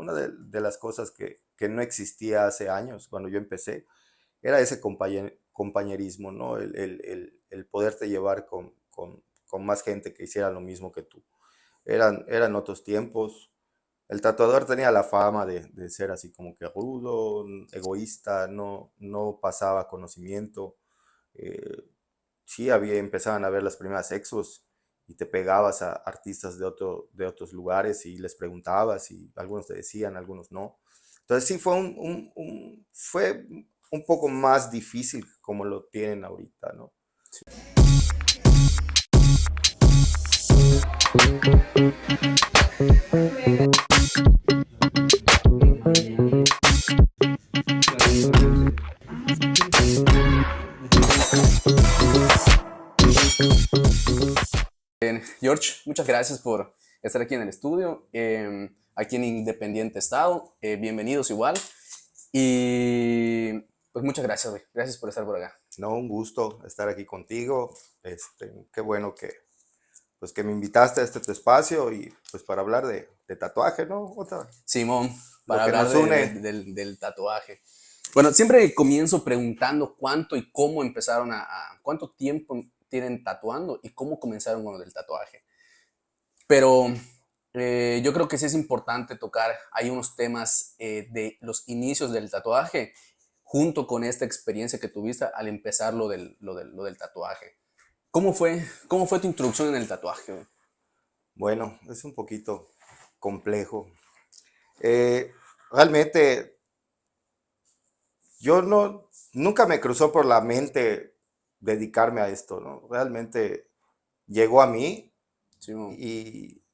una de las cosas que no existía hace años, cuando yo empecé, era ese compañerismo, ¿no? El poderte llevar con más gente que hiciera lo mismo que tú. Eran otros tiempos. El tatuador tenía la fama de ser así como que rudo, egoísta, no pasaba conocimiento. eh, sí, empezaban a ver las primeras exos y te pegabas a artistas de otros lugares y les preguntabas y algunos te decían, algunos no. Entonces sí fue un poco más difícil como lo tienen ahorita, ¿no? George, muchas gracias por estar aquí en el estudio, aquí en Independiente Estado. Bienvenidos igual. Y pues muchas gracias, güey. Gracias por estar por acá. No, un gusto estar aquí contigo. Qué bueno pues que me invitaste a este tu espacio y pues para hablar de tatuaje, ¿no? Simón, Lo para que hablar nos une. del tatuaje. Bueno, siempre comienzo preguntando cuánto y cómo empezaron cuánto tiempo tienen tatuando y cómo comenzaron con lo del tatuaje. Pero yo creo que sí es importante tocar, hay unos temas de los inicios del tatuaje, junto con esta experiencia que tuviste al empezar lo del tatuaje. ¿Cómo fue tu introducción en el tatuaje, güey? Bueno, es un poquito complejo. Eh, Realmente yo nunca me cruzó por la mente dedicarme a esto, ¿no? Realmente llegó a mí Sí, mo. y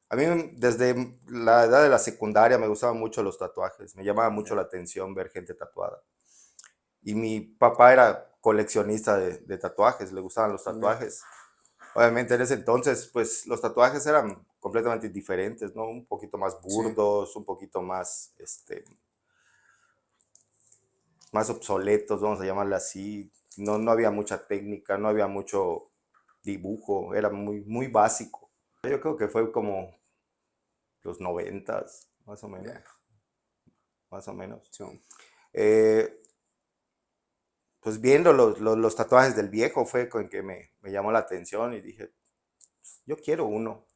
a mí desde la edad de la secundaria me gustaban mucho los tatuajes, me llamaba mucho Ya. la atención ver gente tatuada. Y mi papá era coleccionista de tatuajes, le gustaban los Ya. tatuajes. Obviamente en ese entonces, pues los tatuajes eran completamente diferentes, ¿no? Un poquito más Sí, burdos, un poquito más, más obsoletos, vamos a llamarle así. No había mucha técnica, no había mucho dibujo, era muy básico. Yo creo que fue como los noventas, más o menos, ya. más o menos. Sí, mo. Eh, pues viendo los tatuajes del viejo fue con que me llamó la atención y dije, yo quiero uno.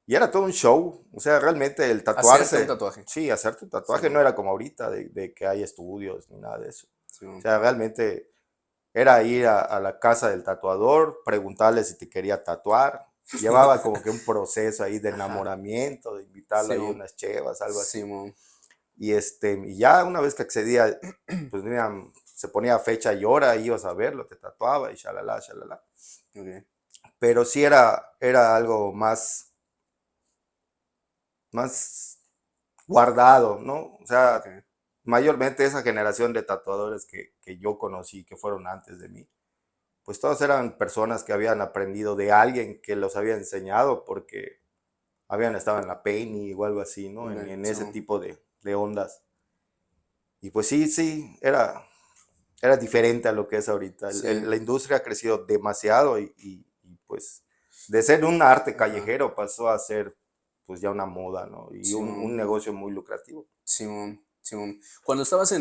Y era todo un show, o sea, realmente el Hacerte un tatuarse, tatuaje. sí, hacerte un Sí, tatuaje no mo. era como ahorita, de que hay estudios ni nada de eso. Sí, O mo. sea, realmente era ir a la casa del tatuador, preguntarle si te quería tatuar. Llevaba como que un proceso ahí de Ajá. enamoramiento, de invitarlo Sí, ahí a mo. unas chevas, algo Sí, así. mo. Y ya una vez que accedía, pues mira, se ponía fecha y hora, ibas a verlo, te tatuaba y shalala, shalala. Okay. Pero sí era algo más guardado, ¿no? O sea, Okay. mayormente esa generación de tatuadores que yo conocí, que fueron antes de mí, pues todos eran personas que habían aprendido de alguien que los había enseñado porque habían estado en la Penny o algo así, ¿no? Okay. En Sí, ese mo. tipo de ondas. Y pues sí, era diferente a lo que es ahorita. Sí. La industria ha crecido demasiado y, pues de ser un arte Ajá. callejero pasó a ser pues ya una moda, ¿no? Y Sí, mo. un negocio muy lucrativo. Simón, Simón. Cuando estabas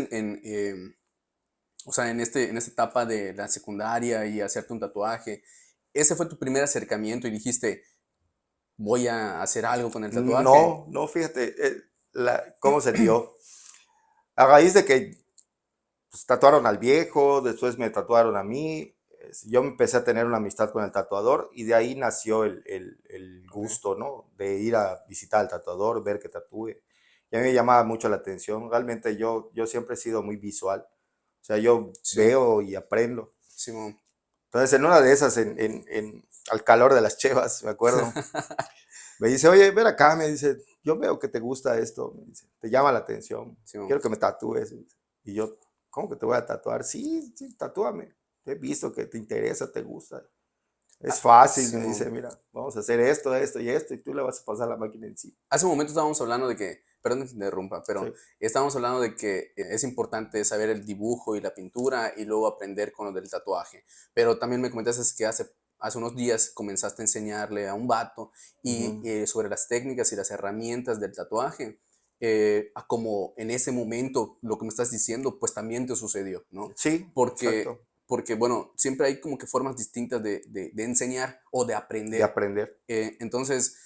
o sea, en esta etapa de la secundaria y hacerte un tatuaje, ¿ese fue tu primer acercamiento y dijiste, voy a hacer algo con el tatuaje? No, fíjate, cómo se dio. A raíz de que pues, tatuaron al viejo, después me tatuaron a mí, yo empecé a tener una amistad con el tatuador y de ahí nació el Okay. gusto, ¿no? De ir a visitar al tatuador, ver que tatúe. Y a mí me llamaba mucho la atención. Realmente yo siempre he sido muy visual. O sea, yo Sí, veo y aprendo. Simón. Entonces, en una de esas, al calor de las chevas, me acuerdo, me dice, oye, ven acá, me dice, yo veo que te gusta esto, me dice, te llama la atención, Simón. quiero que me tatúes. Y yo, ¿cómo que te voy a tatuar? Sí, sí, tatúame. He visto que te interesa, te gusta. Es Ah, fácil, me dice, Simón. mira, vamos a hacer esto y esto, y tú le vas a pasar la máquina encima. Hace un momento estábamos hablando de que, perdón que te interrumpa, pero Sí. estábamos hablando de que es importante saber el dibujo y la pintura y luego aprender con lo del tatuaje. Pero también me comentaste que hace unos días comenzaste a enseñarle a un vato y Ujú. sobre las técnicas y las herramientas del tatuaje. a como en ese momento lo que me estás diciendo, pues también te sucedió, ¿no? Sí, Porque, exacto, porque bueno, siempre hay como que formas distintas de enseñar o de de aprender. aprender. Entonces,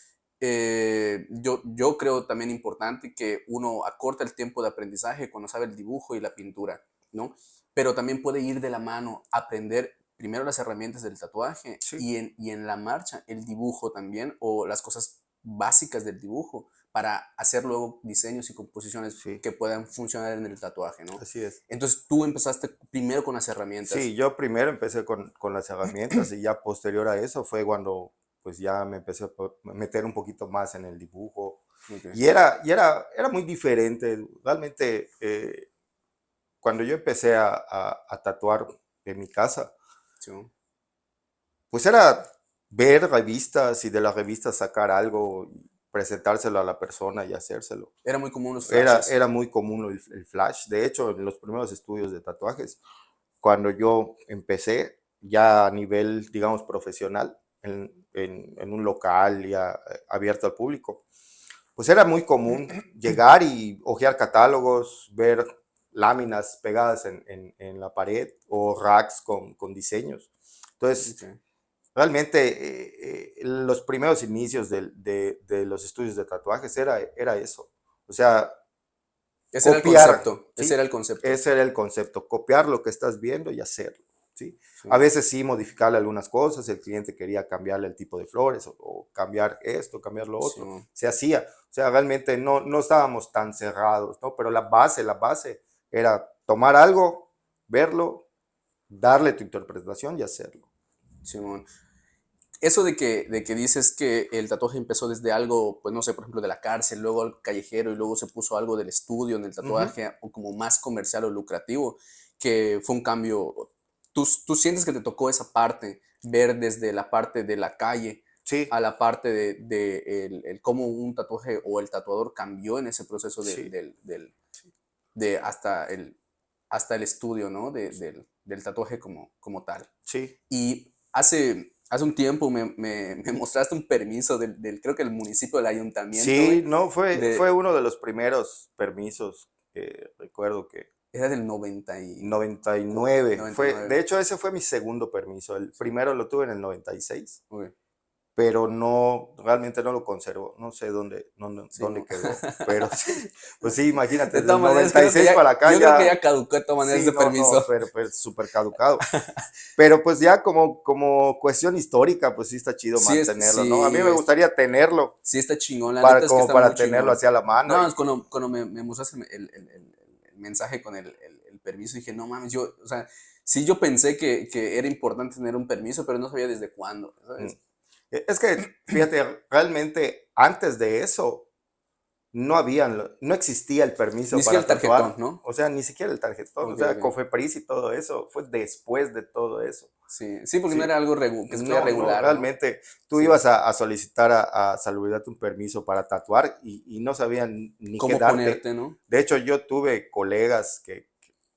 yo creo también importante que uno acorta el tiempo de aprendizaje cuando sabe el dibujo y la pintura, ¿no? Pero también puede ir de la mano, aprender primero las herramientas del tatuaje Sí, y en la marcha el dibujo también o las cosas básicas del dibujo para hacer luego diseños y composiciones sí, que puedan funcionar en el tatuaje, ¿no? así es. Entonces tú empezaste primero con las Sí, herramientas. yo primero empecé con las herramientas y ya posterior a eso fue cuando pues ya me empecé a meter un poquito más en el dibujo Ok, y era muy diferente. Realmente cuando yo empecé a tatuar en mi casa, sí, ¿no? pues era ver revistas y de las revistas sacar algo, y presentárselo a la persona y hacérselo. Era muy común los Era, flashes. era muy común el flash. De hecho, en los primeros estudios de tatuajes, cuando yo empecé ya a nivel, digamos, profesional, en un local ya abierto al público, pues era muy común llegar y hojear catálogos, ver láminas pegadas en la pared o racks con diseños. Entonces, Okay. realmente los primeros inicios de los estudios de tatuajes era eso. O sea, Ese era el copiar, concepto, ese era ¿sí? el concepto. Ese era el concepto, copiar lo que estás viendo y hacerlo, ¿sí? Sí, A veces sí modificarle algunas cosas, el cliente quería cambiarle el tipo de flores o cambiar esto, cambiar lo sí, otro, se hacía. O sea, realmente no estábamos tan cerrados, ¿no? Pero la base era tomar algo, verlo, darle tu interpretación y hacerlo. Simón. Eso de que dices que el tatuaje empezó desde algo, pues no sé, por ejemplo, de la cárcel, luego algo callejero y luego se puso algo del estudio en el Ujú. tatuaje, o como más comercial o lucrativo, que fue un cambio. ¿Tú sientes que te tocó esa parte, ver desde la parte de la calle Sí, a la parte de el cómo un tatuaje o el tatuador cambió en ese proceso sí, de hasta el estudio, ¿no? Del tatuaje como tal? sí. Y hace un tiempo me mostraste un permiso creo que el municipio, del ayuntamiento, güey, Sí, no, fue de, uno de los primeros permisos que recuerdo que era del 90 y, 99 fue, de 99. hecho ese fue mi segundo permiso, el Sí, primero lo tuve en el 96, ok, pero no, realmente no lo conservo, no sé sí, dónde mo. quedó, pero sí, pues sí, imagínate, De todas del maneras, 96 para acá yo creo que ya, ya caducó de todas maneras sí, ese no, permiso. pero súper caducado. Pero pues ya como cuestión histórica, pues sí está chido mantenerlo, ¿no? A mí me gustaría tenerlo Sí está chingón, la neta es que como está muy para tenerlo chingón. hacia la mano No, y es cuando me mostraste el mensaje con el permiso, dije, no mames, o sea, sí yo pensé que era importante tener un permiso, pero no sabía desde cuándo, mm. ¿sabes? Es que, fíjate, realmente antes de eso no existía el Ni permiso siquiera para el tarjetón, tatuar, ¿no? o sea, ni siquiera el tarjetón, o Ok, sea, ok. Cofepris y todo eso, fue después de todo eso, Sí, sí, porque no era ¿sí? algo que se podía No, regular, ¿no? realmente tú Sí. ibas a solicitar a Salubridad un permiso para tatuar y no sabían ni qué ¿Cómo darte. ponerte, no? De hecho, yo tuve colegas que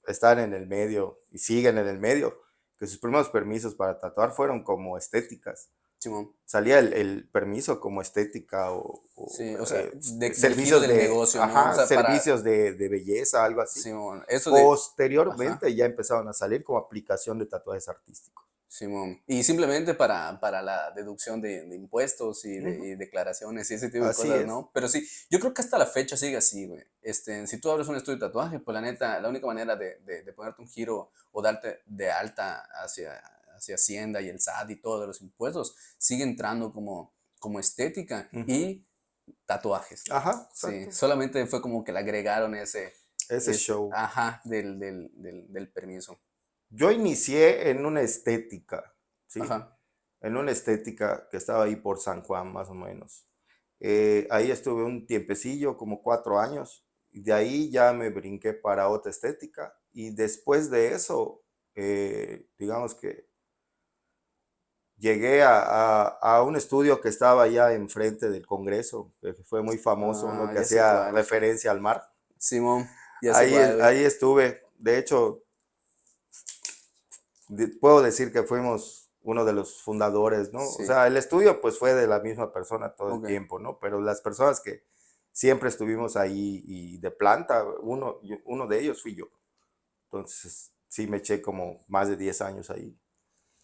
están en el medio y siguen en el medio, que sus primeros permisos para tatuar fueron como estéticas. Simón. Salía el permiso como estética o, Sí, o sea, del giro servicios del de, negocio, ¿no? O ajá, sea, servicios de belleza, algo así. Simón, eso ajá. Posteriormente ya empezaron a salir como aplicación de tatuajes artísticos. Simón. Y simplemente para la deducción de impuestos Ujú. y declaraciones y ese tipo de Así cosas, es. ¿no? Pero sí, yo creo que hasta la fecha sigue así, güey. Si tú abres un estudio de tatuaje, pues la neta, la única manera de ponerte un giro o darte de alta hacia Hacienda y el SAT y todos los impuestos, sigue entrando como estética Ujú. y tatuajes. Ajá, Sí, exacto. solamente fue como que le agregaron Ese show. ajá, del permiso. Yo inicié en una estética, ¿sí? Ajá. En una estética que estaba ahí por San Juan, más o menos. Ahí estuve un tiempecillo, como 4 años, y de ahí ya me brinqué para otra estética, y después de eso, digamos que llegué a un estudio que estaba ya enfrente del Congreso, que fue muy famoso, uno Ah, que ya sé hacía cuál. referencia al mar. Simón, ya sé Ahí, cuál, güey. ahí estuve, de hecho, puedo decir que fuimos uno de los fundadores, ¿no? O Sí, sea, el estudio pues fue de la misma persona todo el ok. tiempo, ¿no? Pero las personas que siempre estuvimos ahí y de planta, uno de ellos fui yo. Entonces, sí me eché como más de 10 años ahí.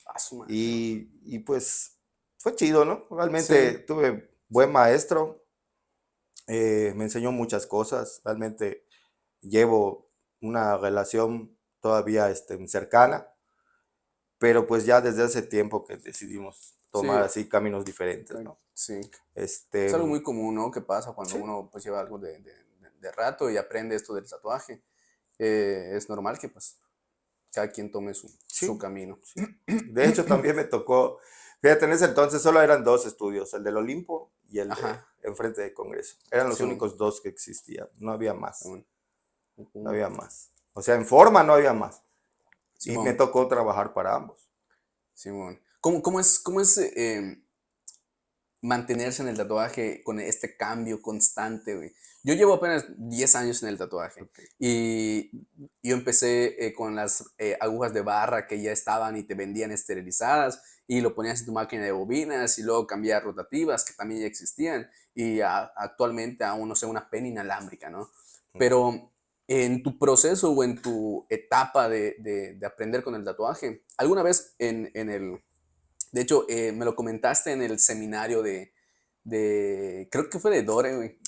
A su madre. Y pues fue chido, ¿no? Realmente Sí, tuve buen maestro, me enseñó muchas cosas, realmente llevo una relación todavía cercana, pero pues ya desde hace tiempo que decidimos tomar sí, así caminos diferentes, ¿no? sí. Es Este, algo muy común, ¿no? Que pasa cuando sí, uno pues lleva algo de rato y aprende esto del tatuaje. Es normal que pues cada quien tome su sí, camino. sí. De hecho, también me tocó, fíjate, en ese entonces solo eran dos estudios, el del Olimpo y el de Ajá, enfrente del Congreso. Eran los Simón, únicos dos que existían, no había más, Simón, no había más. O sea, en forma no había más. Y me Simón, tocó trabajar para ambos. Simón. Cómo es mantenerse en el tatuaje con este cambio constante, güey? Yo llevo apenas 10 años en el tatuaje Ok. y yo empecé con las agujas de barra que ya estaban y te vendían esterilizadas y lo ponías en tu máquina de bobinas y luego cambiar rotativas que también ya existían y actualmente aún no sé, una pena inalámbrica, ¿no? Pero en tu proceso o en tu etapa de aprender con el tatuaje, ¿alguna vez de hecho, me lo comentaste en el seminario creo que fue de Dore, güey,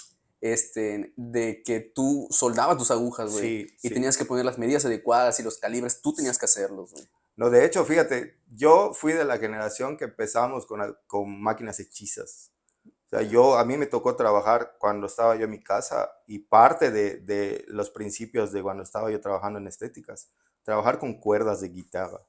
de que tú soldabas tus agujas, güey, Sí, y sí. tenías que poner las medidas adecuadas y los calibres, tú tenías que hacerlos, güey. No, de hecho, fíjate, yo fui de la generación que empezamos con máquinas hechizas. O sea, Ya. a mí me tocó trabajar cuando estaba yo en mi casa y parte de los principios de cuando estaba yo trabajando en estéticas, trabajar con cuerdas de guitarra.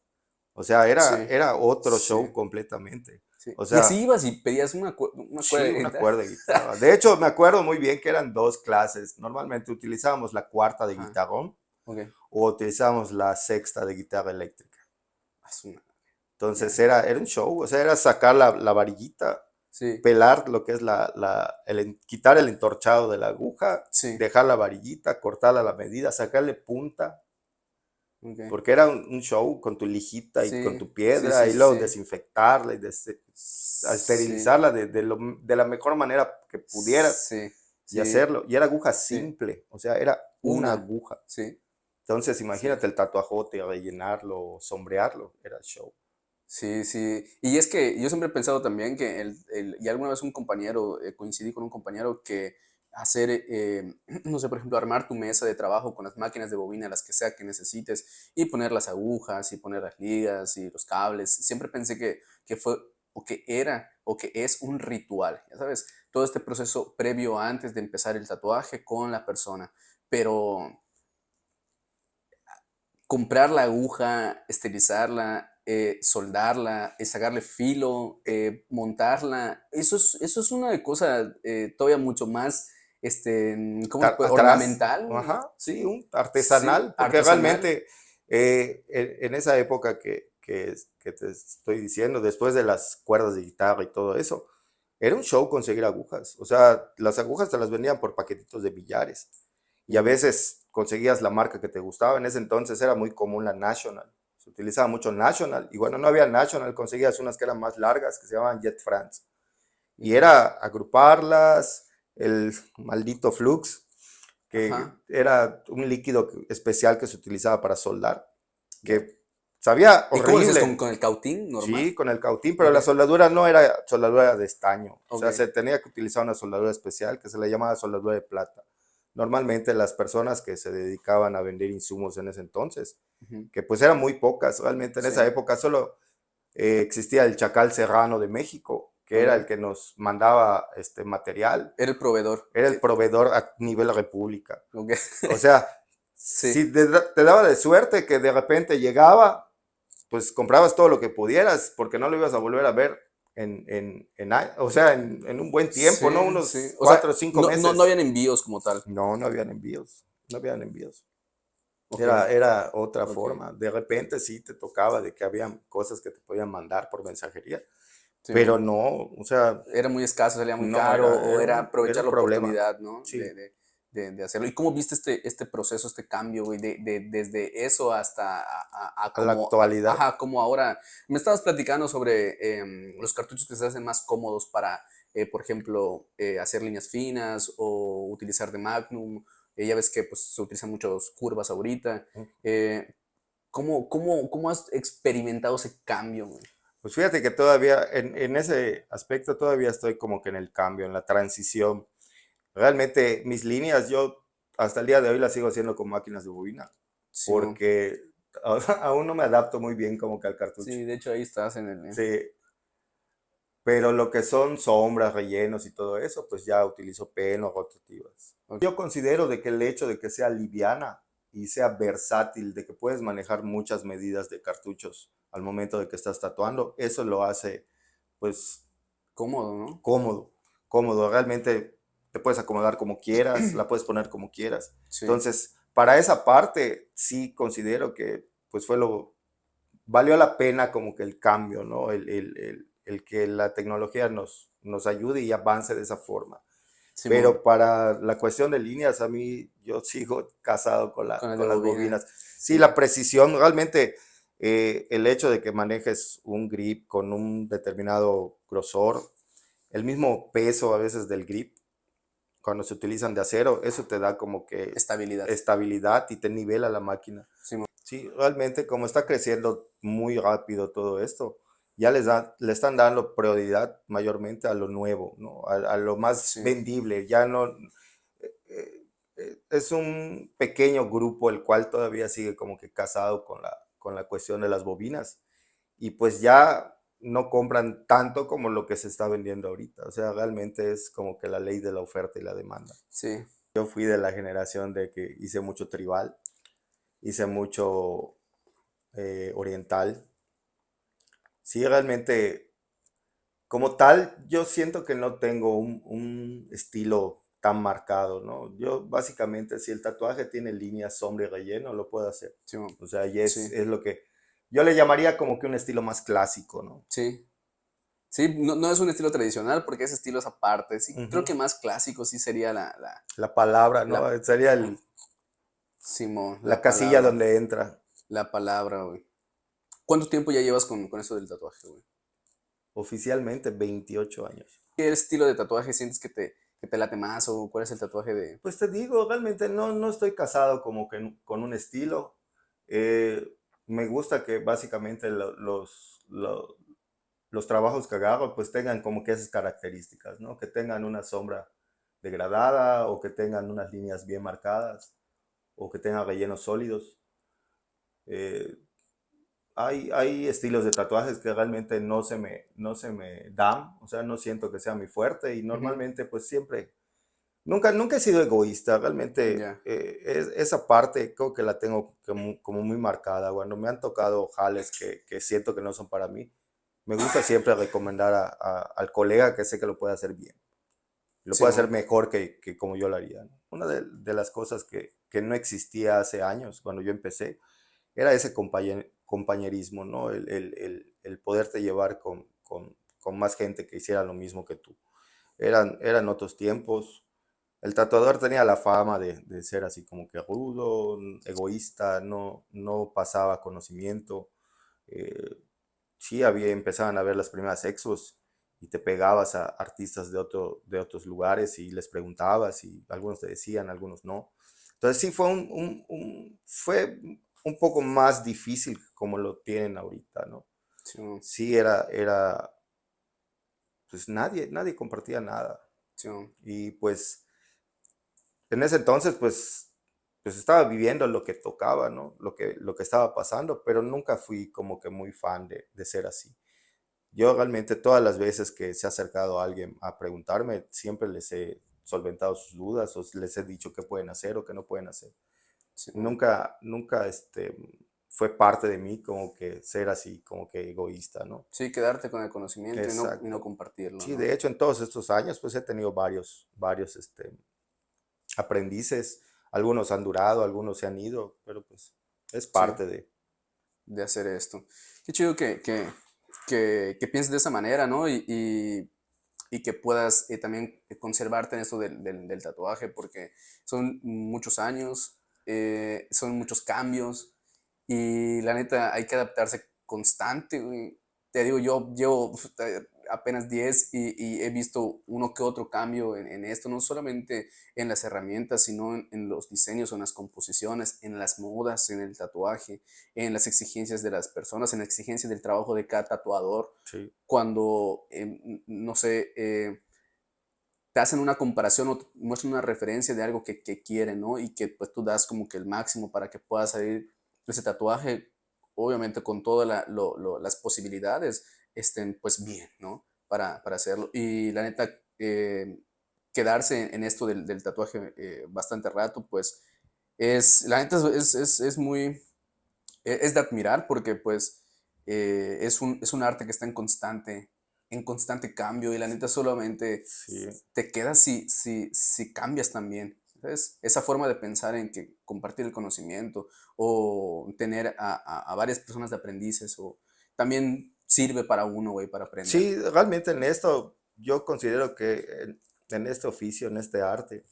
O sea, Sí, era otro show sí, completamente. sí. O Y así sea, ibas y pedías una cuerda sí, de una guitarra. cuerda de guitarra. De hecho, me acuerdo muy bien que eran dos clases. Normalmente utilizábamos la cuarta de Ajá, guitarrón ok. o utilizábamos la sexta de guitarra eléctrica. A su madre. Entonces Ya. era un show, o sea, era sacar la varillita, Sí, pelar lo que es quitar el entorchado de la aguja, sí, dejar la varillita, cortarla a la medida, sacarle punta, ok. porque era un show con tu lijita y con Sí, tu sí, piedra, sí, y sí, luego sí. desinfectarla y a Sí, esterilizarla de la mejor manera que pudieras sí, y sí, hacerlo. Y era aguja sí. simple, o sea, era una Una, aguja. sí, Entonces, sí. imagínate el tatuajote, rellenarlo, sombrearlo, era show. Sí, sí. Y es que yo siempre he pensado también que y alguna vez un compañero, coincidí con un compañero que hacer, no sé, por ejemplo, armar tu mesa de trabajo con las máquinas de bobina, las que sea que necesites, y poner las agujas, y poner las ligas, y los cables. Siempre pensé que fue, o que era, o que es un ritual, ya sabes, todo este proceso previo antes de empezar el tatuaje con la persona. Pero comprar la aguja, esterilizarla, soldarla, sacarle filo, montarla, eso es una cosa todavía mucho más, ¿cómo se puede? Atrás, Ornamental, güey. ajá, sí, Sí, un sí, artesanal, porque artesanal. realmente en esa época que te estoy diciendo, después de las cuerdas de guitarra y todo eso, era un show conseguir agujas. O sea, las agujas te las vendían por paquetitos de billares y a Ujú, veces conseguías la marca que te gustaba. En ese entonces era muy común la National. Se utilizaba mucho National y bueno, no había National, conseguías unas que eran más largas que se llamaban Jet France y ujú. era agruparlas, el maldito flux, que Ajá. era un líquido especial que se utilizaba para soldar, Ya. que sabía ¿Y cómo lo hacías horrible, con el cautín normal? sí, con el cautín, pero Ok, la soldadura no era soldadura de estaño, o ok. sea, se tenía que utilizar una soldadura especial que se le llamaba soldadura de plata. Normalmente las personas que se dedicaban a vender insumos en ese entonces, Ujú. que pues eran muy pocas, realmente en Sí, esa época solo existía el Chacal Serrano de México, que era el ok. que nos mandaba este material, Era el proveedor. era el proveedor a nivel república. Ok. O sea, Sí, si te daba de suerte que de repente llegaba, pues comprabas todo lo que pudieras, porque no lo ibas a volver a ver o sea, en un buen tiempo, ¿no? sí, sí. Unos O sea, 4 o 5 no meses. habían envíos como tal. No, no habían envíos, no habían envíos. Ok, Era otra ok. forma. De repente sí te tocaba de que habían cosas que te podían mandar por mensajería, pero Simón. no, o sea, Era muy escaso, salía muy no, caro, o era era aprovechar un la problema. oportunidad, ¿no? Sí, De hacerlo. ¿Y cómo viste este proceso, este cambio, güey? Desde eso hasta a la como, actualidad. ajá, como ahora. Me estabas platicando sobre los cartuchos que se hacen más cómodos para por ejemplo, hacer líneas finas o utilizar de Magnum. Ya ves que pues, se utilizan muchas curvas ahorita. Eh, ¿Cómo has experimentado ese cambio, güey? Pues fíjate que todavía en ese aspecto todavía estoy como que en el cambio, en la transición. Realmente mis líneas yo hasta el día de hoy las sigo haciendo con máquinas de bobina Simón. porque aún no me adapto muy bien como que al cartucho. Sí, de hecho ahí estás en el... Sí, pero lo que son sombras, rellenos y todo eso, pues ya utilizo penos rotativas. Ok. Yo considero de que el hecho de que sea liviana y sea versátil, de que puedes manejar muchas medidas de cartuchos al momento de que estás tatuando, eso lo hace pues Cómodo, ¿no? cómodo, cómodo. Realmente te puedes acomodar como quieras, la puedes poner como quieras. Sí, Entonces, para esa parte sí considero que pues valió la pena como que el cambio, ¿no? El que la tecnología nos ayude y avance de esa forma. Simón, Pero para la cuestión de líneas, a mí yo sigo casado con el de con las bobina. bobinas. Sí, Sí, la precisión, realmente el hecho de que manejes un grip con un determinado grosor, el mismo peso a veces del grip, cuando se utilizan de acero, eso te da como que estabilidad. estabilidad y te nivela la máquina. Simón, Sí, realmente como está creciendo muy rápido todo esto, ya le están dando prioridad mayormente a lo nuevo, ¿no? A lo más sí. vendible. Ya no, es un pequeño grupo el cual todavía sigue como que casado con la cuestión de las bobinas y pues ya no compran tanto como lo que se está vendiendo ahorita. O sea, realmente es como que la ley de la oferta y la demanda. Sí, Yo fui de la generación de que hice mucho tribal, hice mucho oriental. Sí, realmente, como tal, yo siento que no tengo un estilo tan marcado, ¿no? Yo básicamente, si el tatuaje tiene líneas, sombra y relleno, lo puedo hacer. Simón, O sea, y sí, es lo que yo le llamaría como que un estilo más clásico, ¿no? sí. Sí, no, no es un estilo tradicional porque ese estilo es aparte. Sí, creo Ujú. que más clásico sí sería La palabra, ¿no? la, Sería Simón, la casilla donde entra. la palabra, güey. ¿Cuánto tiempo ya llevas con eso del tatuaje, güey? Oficialmente 28 años. ¿Qué estilo de tatuaje sientes que te late más o cuál es el tatuaje de... Pues te digo, realmente no estoy casado como que con un estilo. Eh, Me gusta que básicamente los trabajos que agarro pues tengan como que esas características, ¿no? Que tengan una sombra degradada o que tengan unas líneas bien marcadas o que tengan rellenos sólidos. Eh, hay estilos de tatuajes que realmente no se me dan, o sea, no siento que sea mi fuerte y Ujú, normalmente pues siempre, nunca he sido egoísta, realmente ya, esa parte creo que la tengo como muy marcada. Cuando me han tocado jales que siento que no son para mí, me gusta siempre recomendar al colega que sé que lo puede hacer bien, lo puede hacer Simón, mejor que como yo lo haría, ¿no? Una de las cosas que no existía hace años cuando yo empecé era ese compañerismo, ¿no? El poderte llevar con más gente que hiciera lo mismo que tú. Eran otros tiempos. El tatuador tenía la fama de ser así como que rudo, egoísta, no pasaba conocimiento. Eh, sí, empezaban a ver las primeras exos y te pegabas a artistas de otros lugares y les preguntabas y algunos te decían, algunos no. Entonces sí fue fue un poco más difícil como lo tienen ahorita, ¿no? Simón, Sí, pues nadie compartía nada. Simón, Y pues en ese entonces, pues estaba viviendo lo que tocaba, ¿no? Lo que estaba pasando, pero nunca fui como que muy fan de ser así. Yo realmente todas las veces que se ha acercado a alguien a preguntarme, siempre les he solventado sus dudas o les he dicho qué pueden hacer o qué no pueden hacer. Simón. Nunca fue parte de mí como que ser así, como que egoísta, ¿no? Sí, quedarte con el conocimiento y no Exacto. compartirlo, Sí, de ¿no? hecho, en todos estos años, pues he tenido varios aprendices. Algunos han durado, algunos se han ido, pero pues es Sí, parte de. de hacer esto. Qué chido que pienses de esa manera, ¿no? Y que puedas también conservarte en esto del tatuaje, porque son muchos años, son muchos cambios, y la neta hay que adaptarse constante, güey. Te digo, yo llevo apenas 10 y he visto uno que otro cambio en esto, no solamente en las herramientas, sino en los diseños, en las composiciones, en las modas, en el tatuaje, en las exigencias de las personas, en la exigencia del trabajo de cada tatuador. Sí, Cuando, no sé, te hacen una comparación o te muestran una referencia de algo que quieren, ¿no? Y que pues tú das como que el máximo para que pueda salir ese tatuaje, obviamente con todas las posibilidades, estén pues bien, ¿no? Para hacerlo. Y la neta, quedarse en esto del tatuaje bastante rato, pues la neta es muy, es de admirar porque pues es un arte que está en constante cambio y la neta solamente sí. te quedas si cambias también. ¿Sabes? Esa forma de pensar en que compartir el conocimiento o tener a varias personas de aprendices o también sirve para uno, güey, para aprender. Sí, realmente en esto yo considero que en este oficio, en este arte,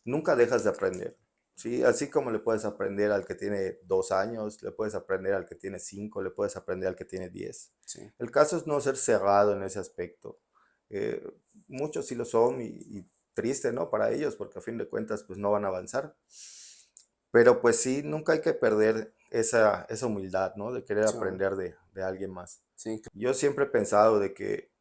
nunca dejas de aprender. Sí, así como le puedes aprender al que tiene 2 años, le puedes aprender al que tiene 5, le puedes aprender al que tiene 10. Sí, El caso es no ser cerrado en ese aspecto. Eh, Muchos sí lo son y triste, ¿no? Para ellos, porque a fin de cuentas, pues no van a avanzar. Pero pues sí, nunca hay que perder esa humildad, ¿no? De querer sí, man, aprender de alguien más. sí, Yo siempre he pensado de que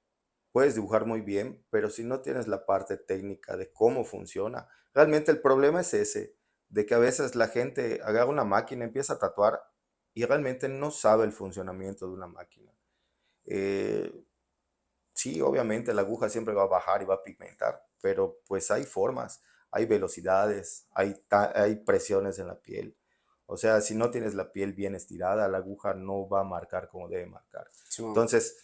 puedes dibujar muy bien, pero si no tienes la parte técnica de cómo funciona, realmente el problema es ese, de que a veces la gente agarra una máquina, empieza a tatuar y realmente no sabe el funcionamiento de una máquina. Eh, sí, obviamente la aguja siempre va a bajar y va a pigmentar, pero pues hay formas, hay velocidades, hay presiones en la piel. O sea, si no tienes la piel bien estirada, la aguja no va a marcar como debe marcar. sí, man, Entonces,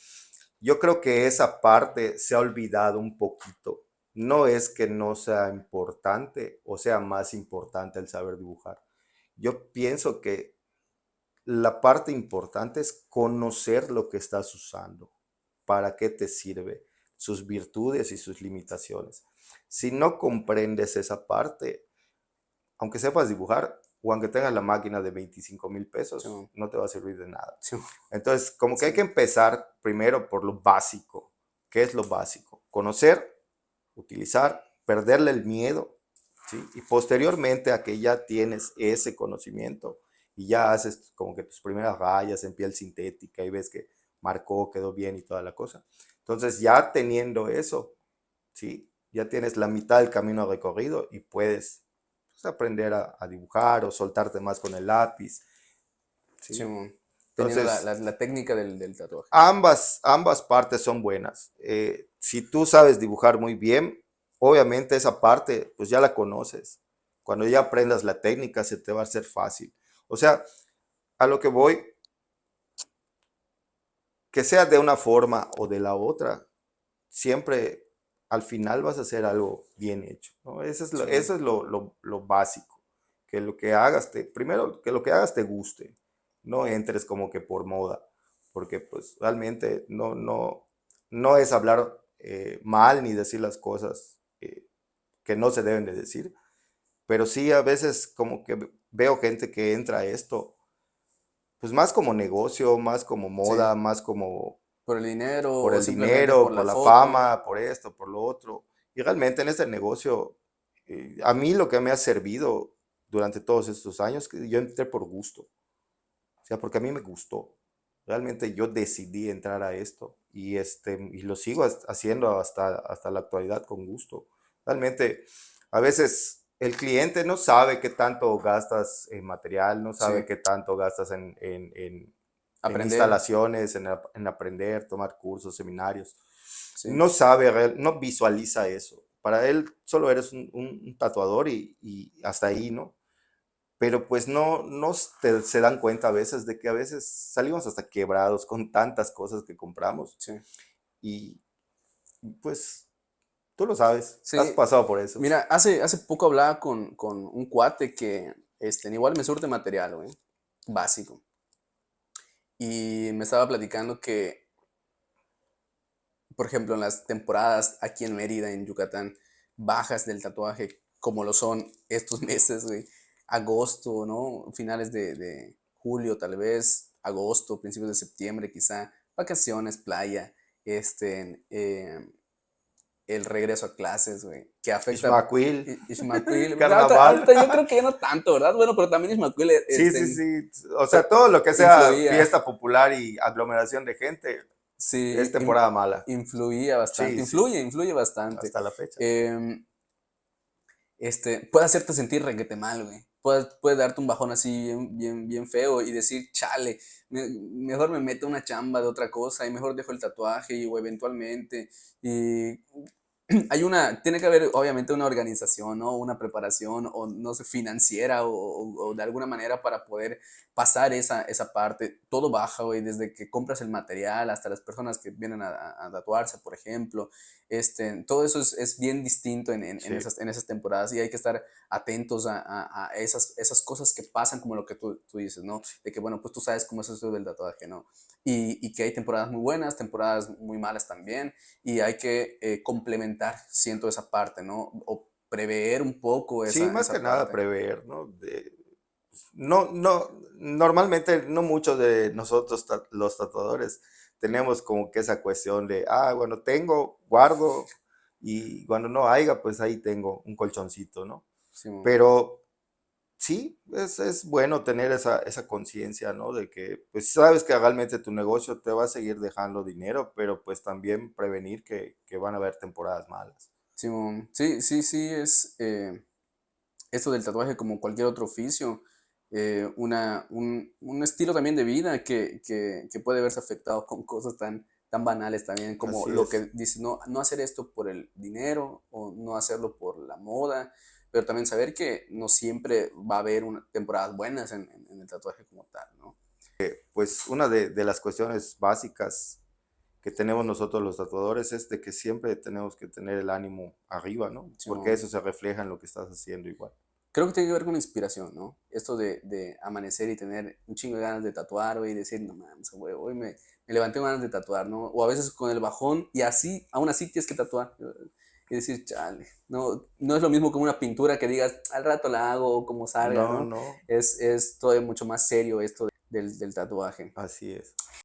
yo creo que esa parte se ha olvidado un poquito. No es que no sea importante o sea más importante el saber dibujar. Yo pienso que la parte importante es conocer lo que estás usando, para qué te sirve, sus virtudes y sus limitaciones. Si no comprendes esa parte, aunque sepas dibujar o aunque tengas la máquina de 25,000 pesos, sí, man, no te va a servir de nada. sí, man, Entonces, como que hay que sí, empezar primero por lo básico. ¿Qué es lo básico? Conocer, utilizar, perderle el miedo, ¿sí? Y posteriormente a que ya tienes ese conocimiento y ya haces como que tus primeras rayas en piel sintética y ves que marcó, quedó bien y toda la cosa. Entonces, ya teniendo eso, ¿sí? Ya tienes la mitad del camino recorrido y puedes pues, aprender a dibujar o soltarte más con el lápiz, sí, ¿sí? man. Teniendo Entonces, la técnica del tatuaje. ambas partes son buenas. Si tú sabes dibujar muy bien, obviamente esa parte pues ya la conoces. Cuando ya aprendas la técnica se te va a hacer fácil. O sea, a lo que voy, que sea de una forma o de la otra, siempre al final vas a hacer algo bien hecho, ¿no? Sí, Eso man, es lo básico. Que lo que hagas primero, que lo que hagas te guste. No entres como que por moda, porque pues realmente no es hablar mal ni decir las cosas que no se deben de decir, pero sí a veces como que veo gente que entra a esto, pues más como negocio, más como sí, moda, más como por el dinero por o el simplemente dinero, por por la la foto. fama, por esto, por lo otro. Y realmente en este negocio, a mí lo que me ha servido durante todos estos años, que yo entré por gusto, o sea, porque a mí me gustó. Realmente yo decidí entrar a esto y lo sigo haciendo hasta la actualidad con gusto. Realmente, a veces el cliente no sabe qué tanto gastas en material, no Sí, sabe qué tanto gastas en aprender. instalaciones, en aprender, tomar cursos, seminarios. Sí, No sabe, no visualiza eso. Para él solo eres un tatuador y hasta ahí, ¿no? Pero pues no se dan cuenta a veces de que a veces salimos hasta quebrados con tantas cosas que compramos. sí. Y pues tú lo sabes, has Sí, pasado por eso. mira, hace poco hablaba con un cuate que igual me surte material, güey, básico. Y me estaba platicando que, por ejemplo, en las temporadas aquí en Mérida, en Yucatán, bajas del tatuaje, como lo son estos meses, güey, agosto, ¿no? Finales de julio, tal vez, agosto, principios de septiembre, quizá, vacaciones, playa. este, el regreso a clases, güey, que afecta Ishmaquil, Ishmael. carnaval. Ahorita yo creo que ya no tanto, ¿verdad? Bueno, pero también Ishmael Sí, sí, sí. O sea, todo lo que sea influía, fiesta popular y aglomeración de gente es sí, temporada mala. influía bastante, Sí, sí, influye bastante. hasta la fecha. Em, puede hacerte sentir requete mal, güey. Puede darte un bajón así bien feo y decir, chale, mejor me meto una chamba de otra cosa y mejor dejo el tatuaje y, o eventualmente. Y tiene que haber obviamente una organización, ¿no? Una preparación o no sé, financiera o de alguna manera para poder pasar esa parte. Todo baja, güey, desde que compras el material hasta las personas que vienen a tatuarse, por ejemplo. Todo eso es bien distinto Sí, en esas temporadas y hay que estar atentos a esas cosas que pasan como lo que tú dices, ¿no? De que, bueno, pues tú sabes cómo es eso del tatuaje, ¿no? Y que hay temporadas muy buenas, temporadas muy malas también, y hay que complementar, siento, esa parte, ¿no? O prever un poco sí, más que esa nada parte. prever, ¿no? No, no, normalmente no muchos de nosotros los tatuadores tenemos como que esa cuestión de, bueno, tengo, guardo y cuando no haya, pues ahí tengo un colchoncito, ¿no? Sí, Pero sí, es bueno tener esa conciencia, ¿no? De que, pues sabes que realmente tu negocio te va a seguir dejando dinero, pero pues también prevenir que van a haber temporadas malas. sí, sí, esto del tatuaje como cualquier otro oficio, un estilo también de vida que puede verse afectado con cosas tan banales también, como Así lo es. que dice, no hacer esto por el dinero o no hacerlo por la moda, pero también saber que no siempre va a haber temporadas buenas en el tatuaje como tal, ¿no? Pues una de las cuestiones básicas que tenemos nosotros los tatuadores es de que siempre tenemos que tener el ánimo arriba, ¿no? Sí, Porque eso se refleja en lo que estás haciendo igual. creo que tiene que ver con inspiración, ¿no? Esto de amanecer y tener un chingo de ganas de tatuar, güey, y decir, no mames, güey, hoy me levanté con ganas de tatuar, ¿no? O a veces con el bajón y así, aún así tienes que tatuar. Y decir, chale, no es lo mismo como una pintura que digas, al rato la hago o como salga, No, ¿no? no, Es todavía mucho más serio esto del tatuaje. así es.